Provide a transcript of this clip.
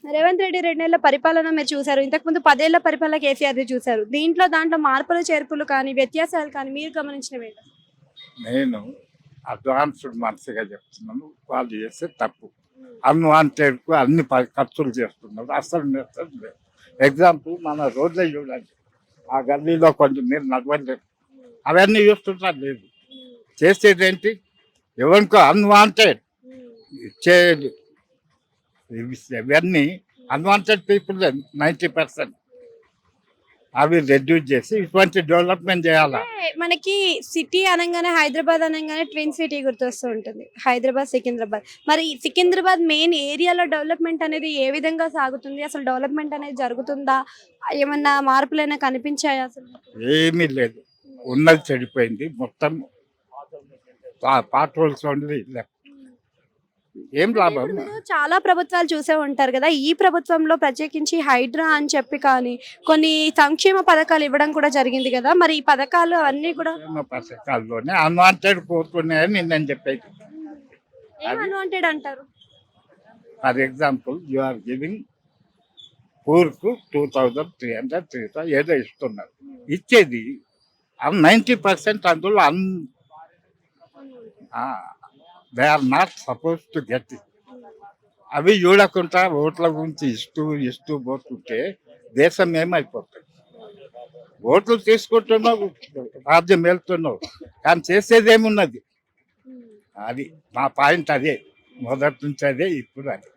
రేవంత్ రెడ్డి 2 నెలల పరిపాలన మీరు చూసారు. ఇంతకుముందు 10 ఏళ్ల పరిపాలన కేసీఆర్‌ది చూసారు. దాంట్లో మార్పులు, చేర్పులు కానీ, వ్యత్యాసాలు కానీ మీరు గమనించినవేంటి? నేను అడ్వాన్స్డ్ మనసుగా చెప్తున్నాను. వాళ్ళు చేసే తప్పు. అన్వాంటెడ్‌కు అన్ని ఖర్చులు చేస్తున్నారు. అసలు నెత్తది లేదు. ఎగ్జాంపుల్ మన రోడ్లే చూడండి. ఆ గల్లీలో కొంచెం మీరు నడవలేరు. అవన్నీ చూస్తుంటారు లేదు. చేసేదేంటి? ఎవరికో అన్వాంటెడ్ ఇచ్చేది. ఇవన్నీ అన్వాంటెడ్ పీపుల్ 90% అవి రెడ్యూస్ చేసి ఇటువంటి డెవలప్మెంట్ చేయాలా? అంటే మనకి సిటీ అనంగానే, హైదరాబాద్ అనంగానే ట్విన్ సిటీ గుర్తొస్తూ ఉంటుంది. హైదరాబాద్, సికింద్రాబాద్. మరి ఈ సికింద్రాబాద్ మెయిన్ ఏరియాలో డెవలప్‌మెంట్ అనేది ఏ విధంగా సాగుతుంది? అసలు డెవలప్‌మెంట్ అనేది జరుగుతుందా? ఏమన్నా మార్పులైనా కనిపించాయా అసలు? ఏమీ లేదు. ఉన్నది చెడిపోయింది. మొత్తం పాట్ హోల్స్ ఓన్లీ లెఫ్ట్. ఏం అంటే లాభం? ఇప్పుడు మీరు చాలా ప్రభుత్వాలు చూసే ఉంటారు కదా! ఈ ప్రభుత్వంలో ప్రత్యేకించి హైడ్రా అని చెప్పి కానీ, కొన్ని సంక్షేమ పథకాలు ఇవ్వడం కూడా జరిగింది కదా! మరి ఈ పథకాలు అవన్నీ కూడా పథకాల్లోనే అన్వాంటెడ్ పోతున్నాయని నేను చెప్పేది. ఏం అన్వాంటెడ్ అంటారు? For example you are giving పూర్కు 2300 3000 ఏదో ఇస్తున్నారు. ఇచ్చేది 90% అందులో they are not suppose to get it. అవి చూడకుండా ఓట్ల గురించి ఇస్తూ పోతుంటే దేశం ఏమైపోతుంది? ఓట్లు తీసుకుంటున్నావు, రాజ్యం వెళ్తున్నావు, కానీ చేసేది ఏమున్నది? అది మా పాయింట్. అదే మొదటి నుంచి అదే, ఇప్పుడు అదే.